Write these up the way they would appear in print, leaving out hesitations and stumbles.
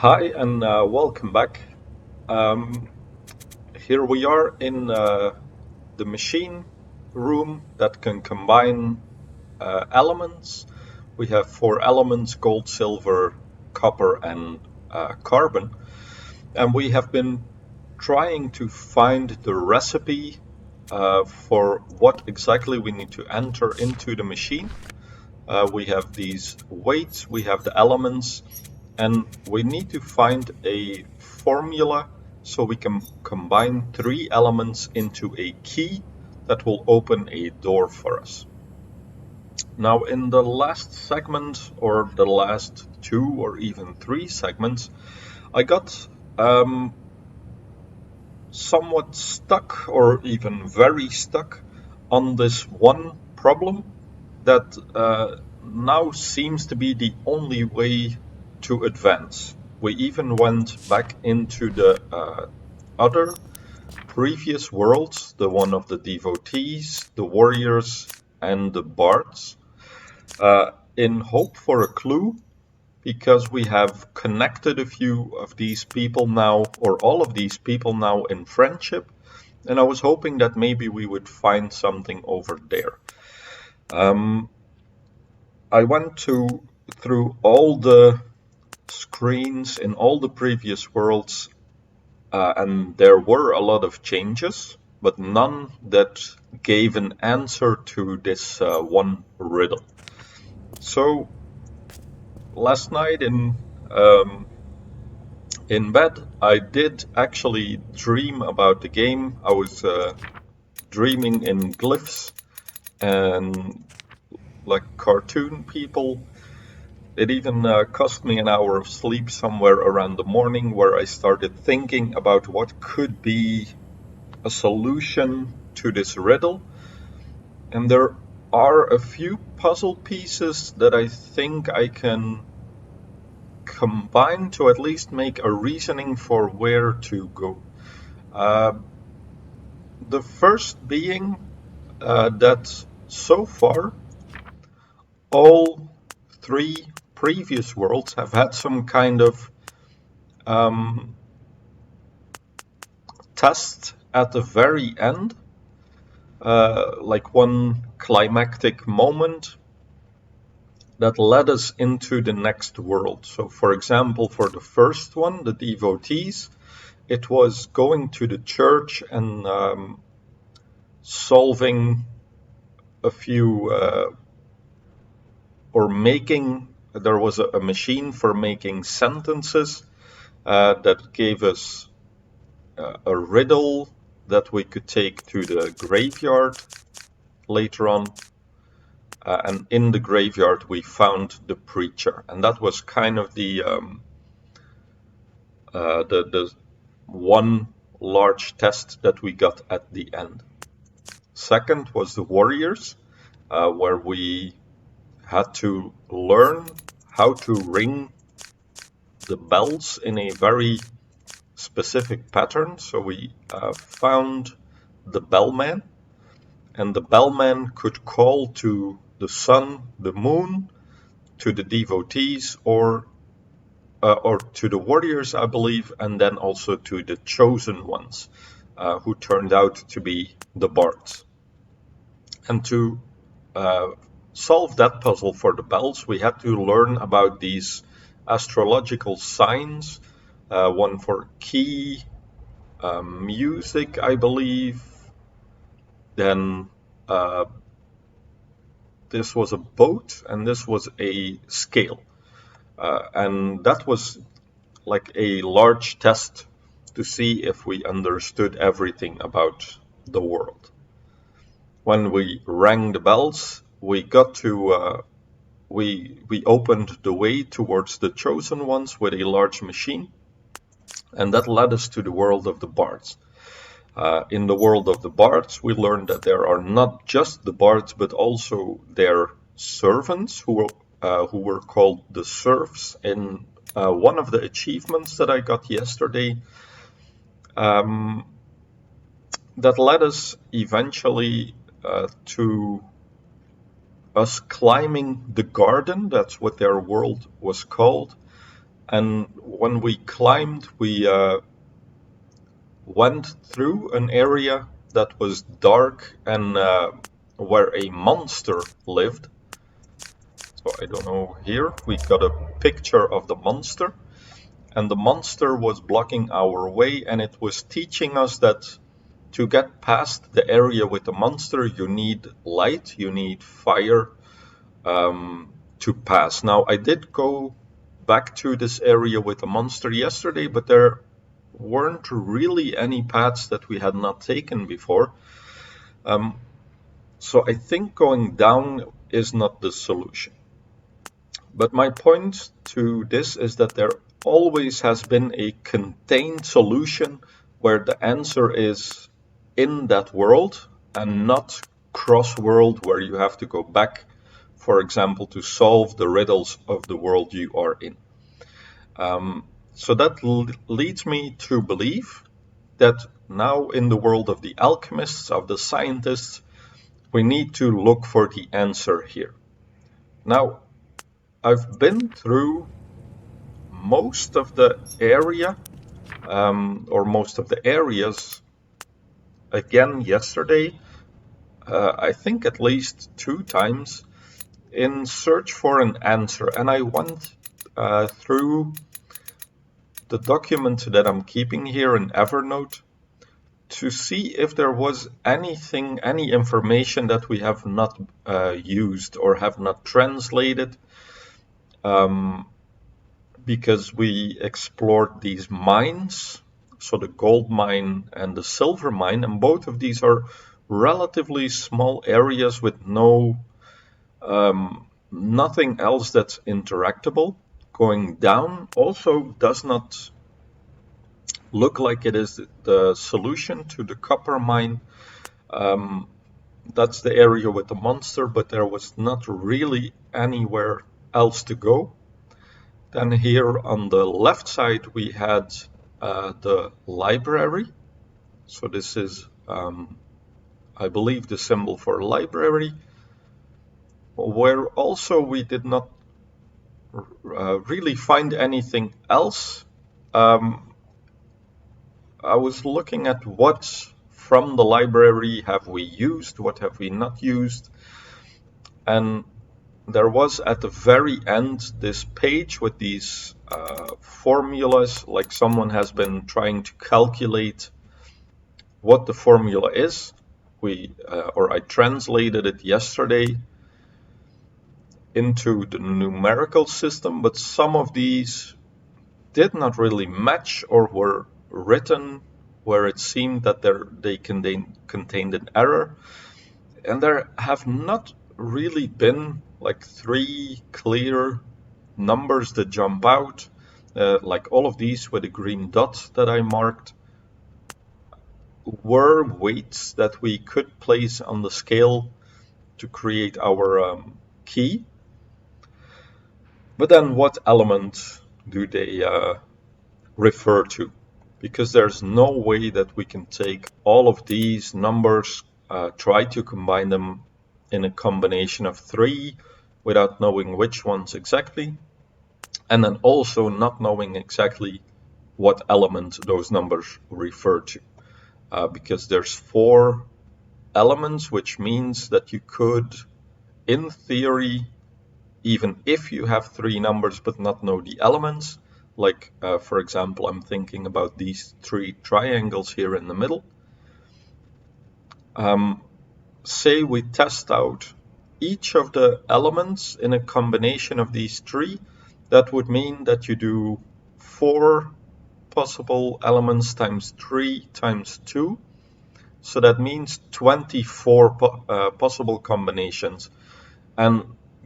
Hi and welcome back. Um, Here we are in the machine room that can combine elements. We have four elements: gold, silver, copper, and carbon. And we have been trying to find the recipe for what exactly we need to enter into the machine. We have these weights, we have the elements, and we need to find a formula so we can combine three elements into a key that will open a door for us. Now, in the last segment, or the last two or even three segments, I got somewhat stuck or even very stuck on this one problem that now seems to be the only way to advance. We even went back into the other previous worlds, the one of the devotees, the warriors, and the bards, in hope for a clue, because we have connected a few of these people now, or all of these people now, in friendship, and I was hoping that maybe we would find something over there. I went through all the screens in all the previous worlds, and there were a lot of changes, but none that gave an answer to this one riddle. So last night in bed, I did actually dream about the game. I was dreaming in glyphs and like cartoon people. It even cost me an hour of sleep somewhere around the morning, where I started thinking about what could be a solution to this riddle. And there are a few puzzle pieces that I think I can combine to at least make a reasoning for where to go. Uh, the first being that so far all three previous worlds have had some kind of um, test at the very end, like one climactic moment that led us into the next world. So, for example, for the first one, the devotees, it was going to the church and solving a few or making. There was a machine for making sentences that gave us a riddle that we could take to the graveyard later on. And in the graveyard, we found the preacher, and that was kind of the one large test that we got at the end. Second was the warriors, where we had to learn how to ring the bells in a very specific pattern. So we found the bellman, and the bellman could call to the sun, the moon, to the devotees, or to the warriors, I believe, and then also to the chosen ones, who turned out to be the bards. And to solve that puzzle for the bells, we had to learn about these astrological signs, one for key, music, I believe. Then this was a boat, and this was a scale. And that was like a large test to see if we understood everything about the world. When we rang the bells, we got to we opened the way towards the chosen ones with a large machine, and that led us to the world of the bards. In the world of the bards, we learned that there are not just the bards, but also their servants, who were called the serfs in one of the achievements that I got yesterday. Um, that led us eventually to us climbing the garden. That's what their world was called. And when we climbed, we went through an area that was dark and where a monster lived. So I don't know, here we got a picture of the monster, and the monster was blocking our way, and it was teaching us that to get past the area with the monster, you need light, you need fire to pass. Now, I did go back to this area with the monster yesterday, but there weren't really any paths that we had not taken before. So I think going down is not the solution. But my point to this is that there always has been a contained solution where the answer is in that world and not cross-world where you have to go back, for example, to solve the riddles of the world you are in. So that leads me to believe that now in the world of the alchemists, of the scientists, we need to look for the answer here. Now, I've been through most of the area, or most of the areas, again yesterday, I think at least 2 times, in search for an answer. And I went through the document that I'm keeping here in Evernote to see if there was anything, any information that we have not used or have not translated, because we explored these mines, so the gold mine and the silver mine, and both of these are relatively small areas with nothing else that's interactable. Going down also does not look like it is the solution to the copper mine. That's the area with the monster, but there was not really anywhere else to go. Then here on the left side we had the library. So this is, I believe, the symbol for library, where also we did not really find anything else. I was looking at what from the library have we used, what have we not used, and there was at the very end this page with these formulas, like someone has been trying to calculate what the formula is. I translated it yesterday into the numerical system, but some of these did not really match or were written where it seemed that they contained an error. And there have not really been like 3 clear numbers that jump out, like all of these with a green dot that I marked were weights that we could place on the scale to create our key. But then what element do they refer to? Because there's no way that we can take all of these numbers, try to combine them in a combination of 3 without knowing which ones exactly, and then also not knowing exactly what element those numbers refer to. Because there's 4 elements, which means that you could, in theory, even if you have 3 numbers but not know the elements, like for example, I'm thinking about these 3 triangles here in the middle. Say we test out each of the elements in a combination of these 3, that would mean that you do 4 possible elements times 3 times 2. So that means 24 possible combinations. And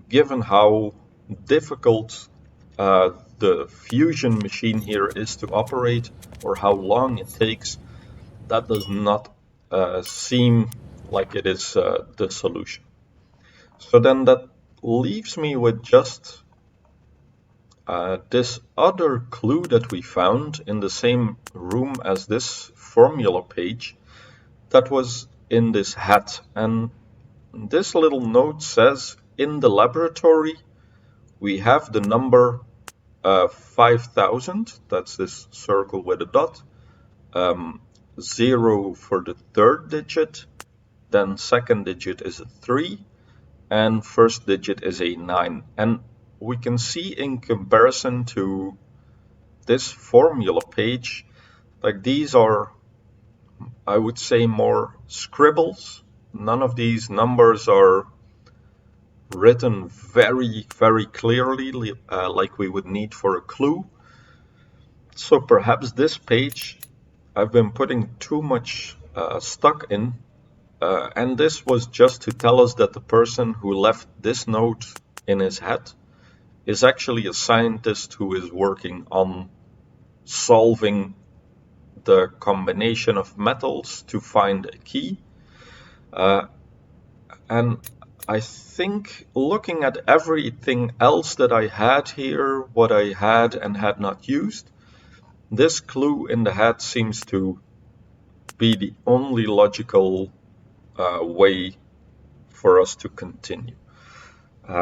given how difficult the fusion machine here is to operate, or how long it takes, that does not seem like it is the solution. So then that leaves me with just this other clue that we found in the same room as this formula page, that was in this hat. And this little note says, in the laboratory we have the number 5,000, that's this circle with a dot, 0 for the third digit, then second digit is a 3, and first digit is a 9. And we can see in comparison to this formula page, like these are, I would say, more scribbles. None of these numbers are written very, very clearly, like we would need for a clue. So perhaps this page I've been putting too much stuck in, and this was just to tell us that the person who left this note in his hat is actually a scientist who is working on solving the combination of metals to find a key. And I think looking at everything else that I had here, what I had and had not used, this clue in the hat seems to be the only logical way for us to continue.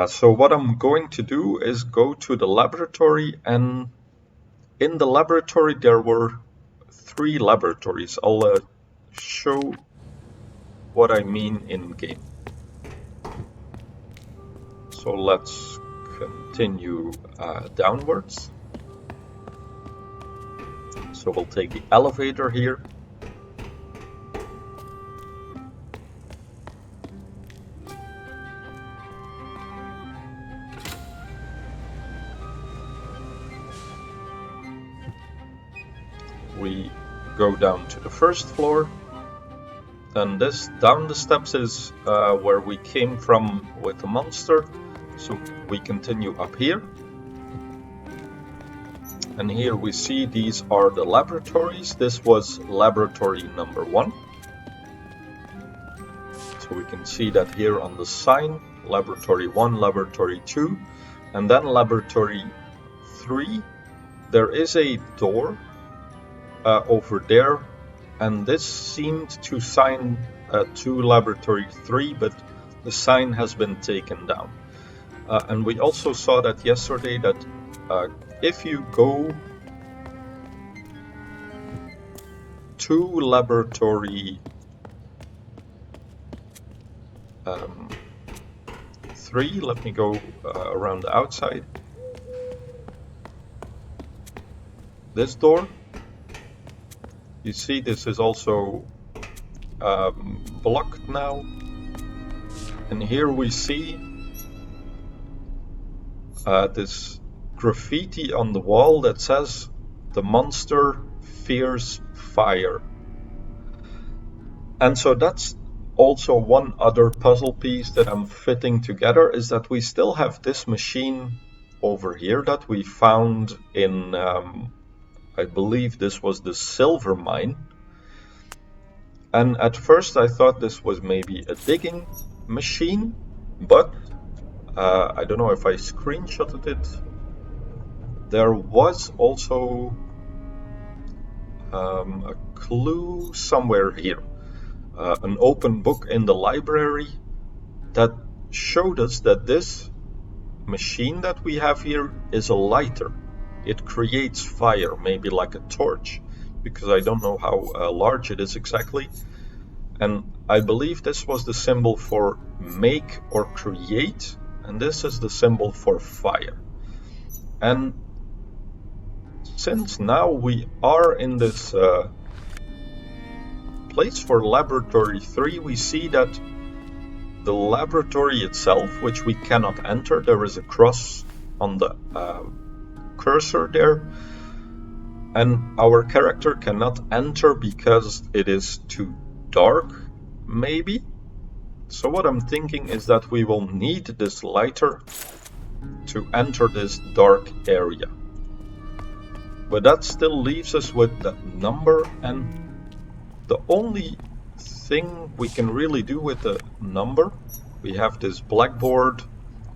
So what I'm going to do is go to the laboratory, and in the laboratory there were 3 laboratories. I'll show what I mean in game. So let's continue downwards. So we'll take the elevator here. We go down to the first floor. And this down the steps is where we came from with the monster. So we continue up here. And here we see these are the laboratories. This was laboratory number 1. So we can see that here on the sign, laboratory 1, laboratory 2, and then laboratory 3. There is a door over there, and this seemed to sign to laboratory 3, but the sign has been taken down. And we also saw that yesterday that if you go to laboratory 3, let me go around the outside. This door, you see this is also blocked now. And here we see this graffiti on the wall that says the monster fears fire. And so that's also one other puzzle piece that I'm fitting together, is that we still have this machine over here that we found in I believe this was the silver mine. And at first I thought this was maybe a digging machine, but I don't know if I screenshotted it. There was also a clue somewhere here, an open book in the library that showed us that this machine that we have here is a lighter. It creates fire, maybe like a torch, because I don't know how large it is exactly. And I believe this was the symbol for make or create, and this is the symbol for fire. And since now we are in this place for laboratory 3, we see that the laboratory itself, which we cannot enter, there is a cross on the cursor there, and our character cannot enter because it is too dark, maybe. So what I'm thinking is that we will need this lighter to enter this dark area. But that still leaves us with that number, and the only thing we can really do with the number, we have this blackboard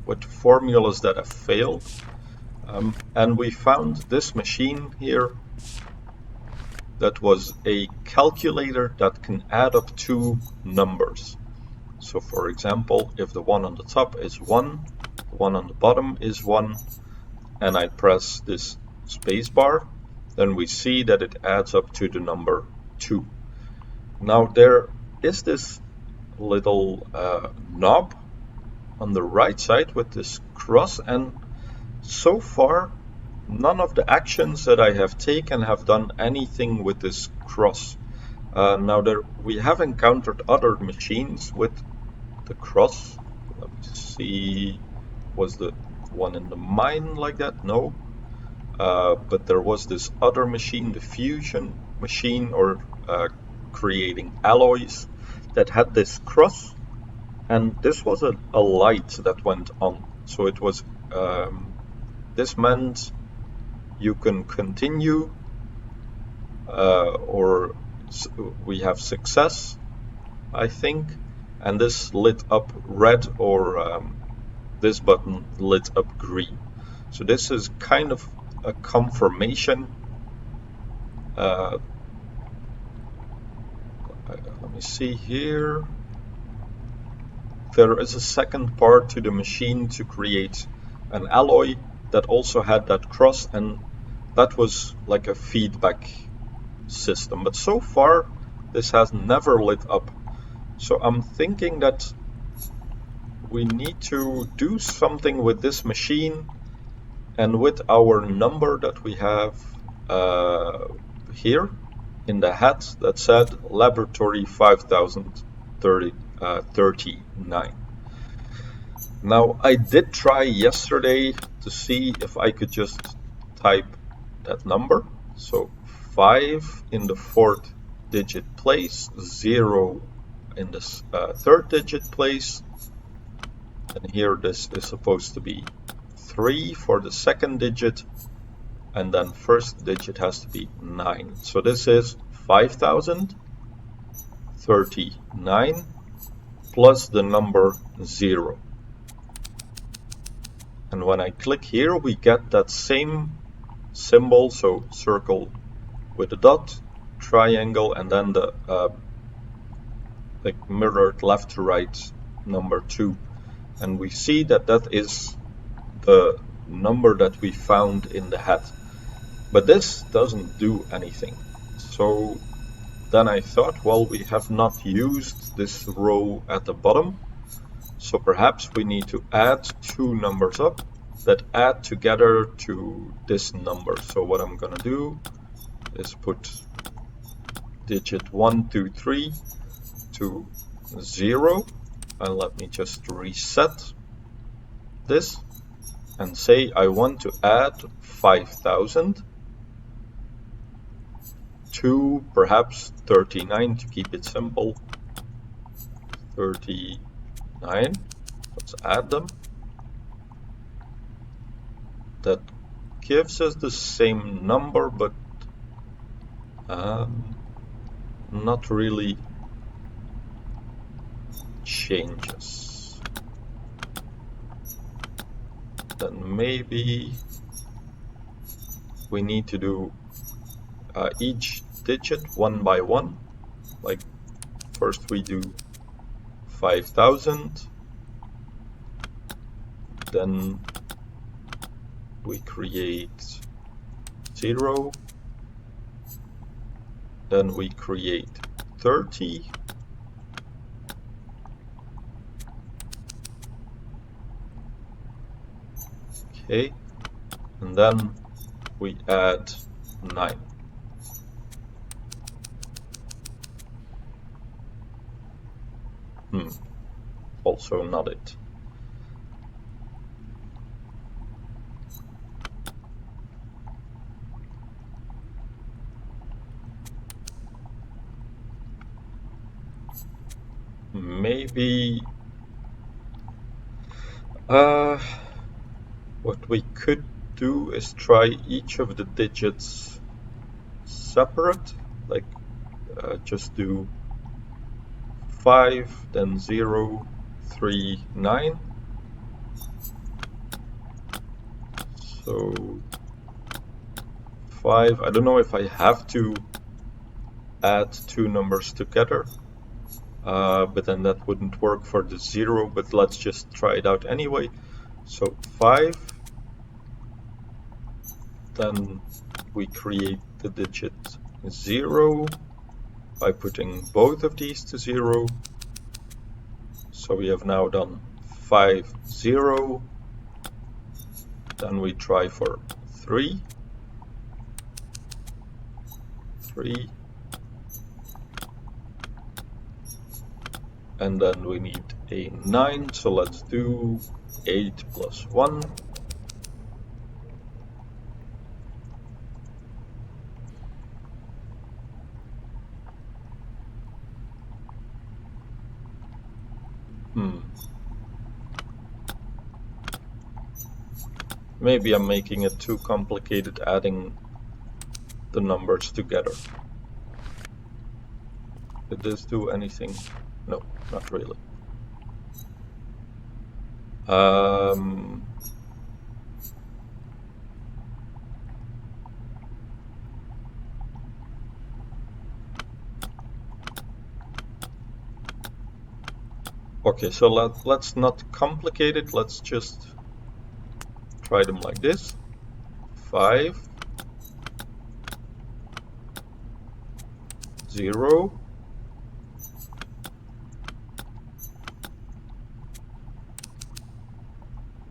with formulas that have failed. And we found this machine here that was a calculator that can add up 2 numbers. So for example, if the one on the top is 1, the one on the bottom is 1, and I press this space bar, then we see that it adds up to the number 2. Now there is this little knob on the right side with this cross, and so far none of the actions that I have taken have done anything with this cross. Now we have encountered other machines with the cross. Let me see, was the one in the mine like that? No. But there was this other machine, the fusion machine, or creating alloys, that had this cross, and this was a light that went on. So it was, this meant you can continue, or we have success, I think, and this lit up red, or this button lit up green. So this is kind of a confirmation. Let me see here. There is a second part to the machine to create an alloy that also had that cross, and that was like a feedback system. But so far, this has never lit up. So I'm thinking that we need to do something with this machine and with our number that we have here in the hat that said laboratory 5039. Now I did try yesterday to see if I could just type that number. So 5 in the 4th digit place, 0 in the 3rd digit place, and here this is supposed to be 3 for the 2nd digit, and then 1st digit has to be 9. So this is 5039 plus the number 0. And when I click here, we get that same symbol, so circle with a dot, triangle, and then the like mirrored left to right number 2. And we see that that is the number that we found in the hat. But this doesn't do anything. So then I thought, well, we have not used this row at the bottom, so perhaps we need to add 2 numbers up that add together to this number. So what I'm gonna do is put digit 1, 2, 3 to 0, and let me just reset this and say I want to add 5000 to perhaps 39 to keep it simple. 39, let's add them. That gives us the same number, but not really changes. Then maybe we need to do each digit one by one. Like first we do 5000, then we create 0, then we create 30, okay, and then we add 9. Also not it. Maybe what we could do is try each of the digits separate, like just do 5, then 0, 3, 9. So 5, I don't know if I have to add 2 numbers together, but then that wouldn't work for the 0, but let's just try it out anyway. So 5, Then we create the digit 0 by putting both of these to 0. So we have now done 5, 0. Then we try for 3, 3. And then we need a 9, so let's do 8 plus 1. Maybe I'm making it too complicated adding the numbers together. Did this do anything? No, not really. Okay, so let's not complicate it. Let's just try them like this. 5, 0,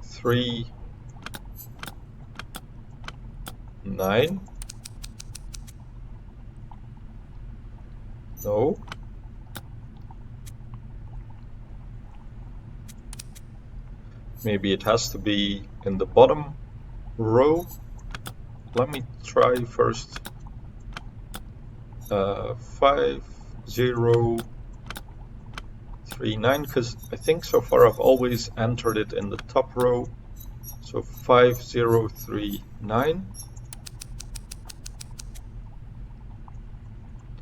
3, 9. No. Maybe it has to be in the bottom row. Let me try first 5, 0, 3, 9, because I think so far I've always entered it in the top row. So 5, 0, 3, 9.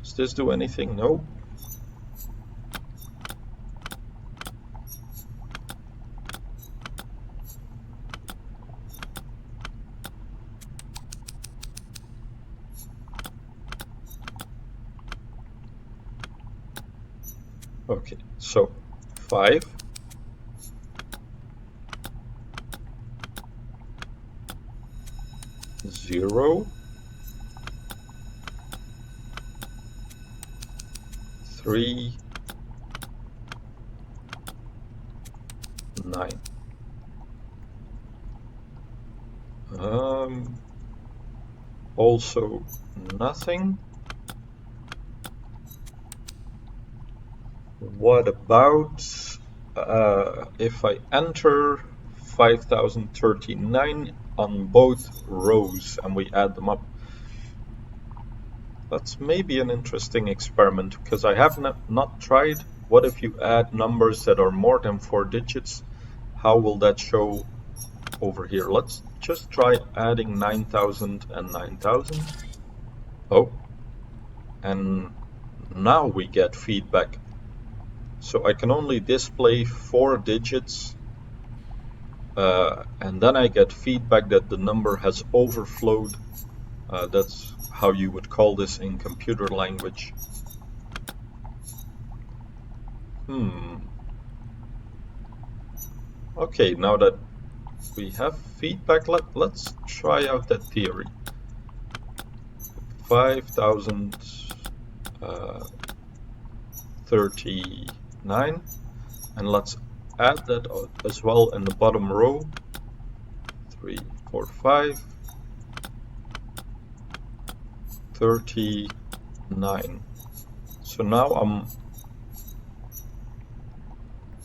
Does this do anything? No. Okay, so 5, 0, 3, 9. Also nothing. What about if I enter 5039 on both rows and we add them up? That's maybe an interesting experiment, because I have not tried. What if you add numbers that are more than 4 digits? How will that show over here? Let's just try adding 9,000 and 9,000. Oh, and now we get feedback. So I can only display 4 digits, and then I get feedback that the number has overflowed. That's how you would call this in computer language. Okay, now that we have feedback, let's try out that theory. 5039, and let's add that as well in the bottom row. 3, 4, 5, 39. So now I'm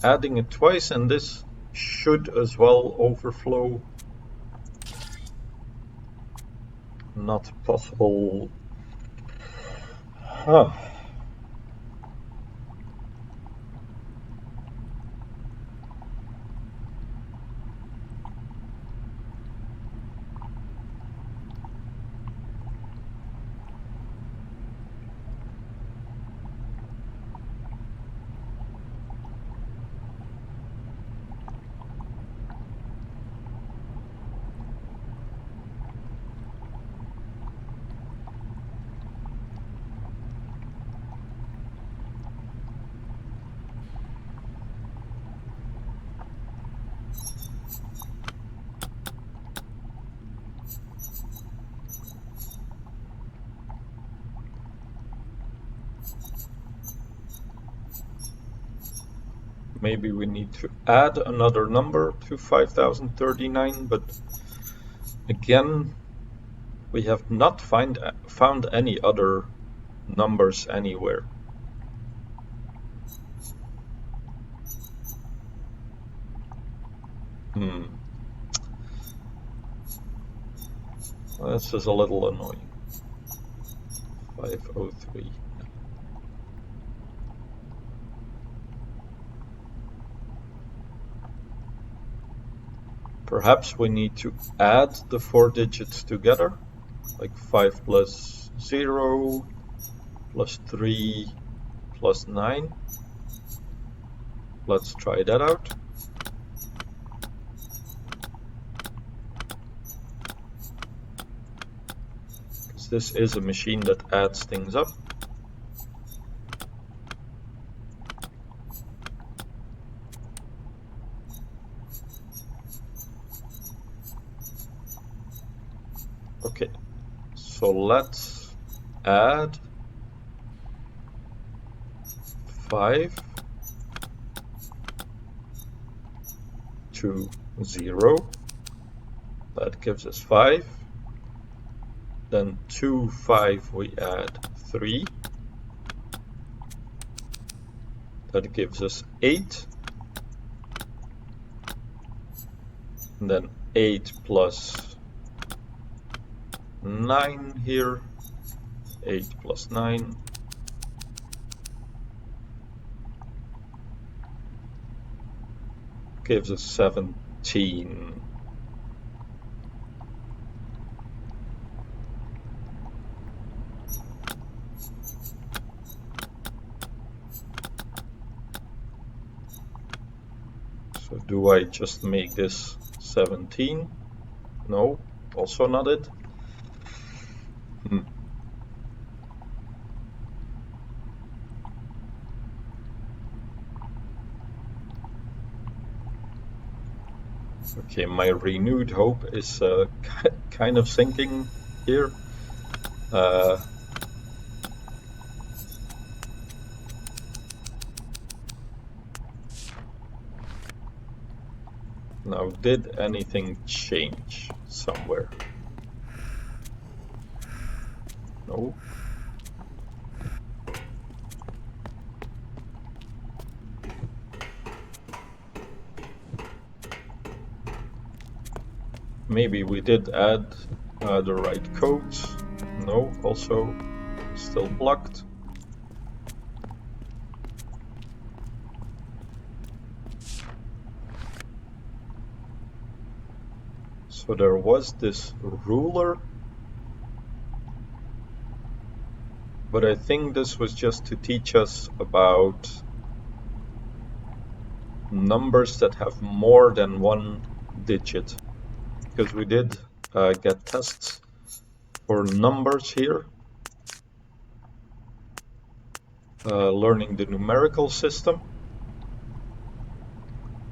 adding it twice, and this should as well overflow. Not possible. Huh. maybe we need to add another number to 5039, but again, we have not found any other numbers anywhere. This is a little annoying. 503. Perhaps we need to add the 4 digits together, like 5 plus 0 plus 3 plus 9. Let's try that out. Because this is a machine that adds things up. Okay, so let's add 5 to 0. That gives us 5. Then to 5 we add 3. That gives us 8. And then 8 plus 9 here. 8 plus 9. Gives us 17. So do I just make this 17? No, also not it. Okay, my renewed hope is kind of sinking here. Now, did anything change somewhere? No. Maybe we did add the right codes. No, also still blocked. So there was this ruler, but I think this was just to teach us about numbers that have more than one digit, because we did get tests for numbers here, learning the numerical system.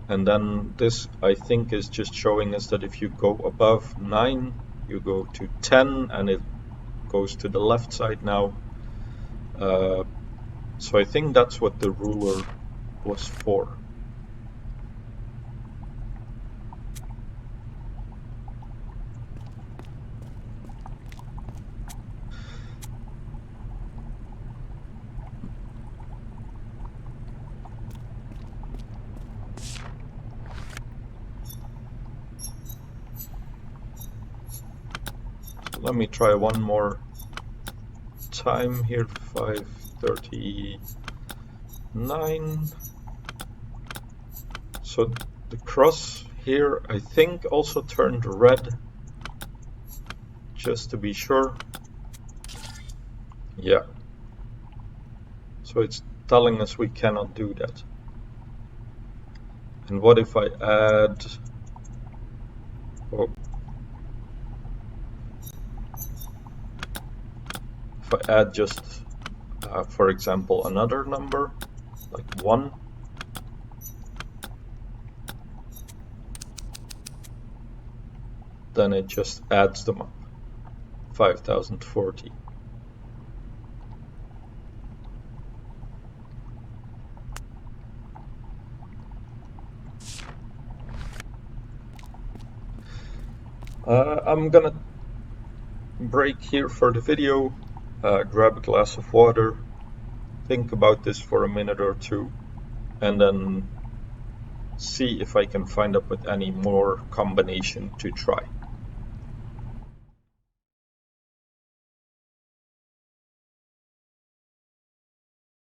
And then this, I think, is just showing us that if you go above 9, you go to 10, and it goes to the left side now. So I think that's what the ruler was for. Let me try one more time here. 539. So the cross here, I think, also turned red, just to be sure. Yeah. So it's telling us we cannot do that. And what if I add... Oh. If I add just, for example, another number, like 1, then it just adds them up, 5040. I'm gonna break here for the video, grab a glass of water, think about this for a minute or two, and then see if I can find up with any more combination to try.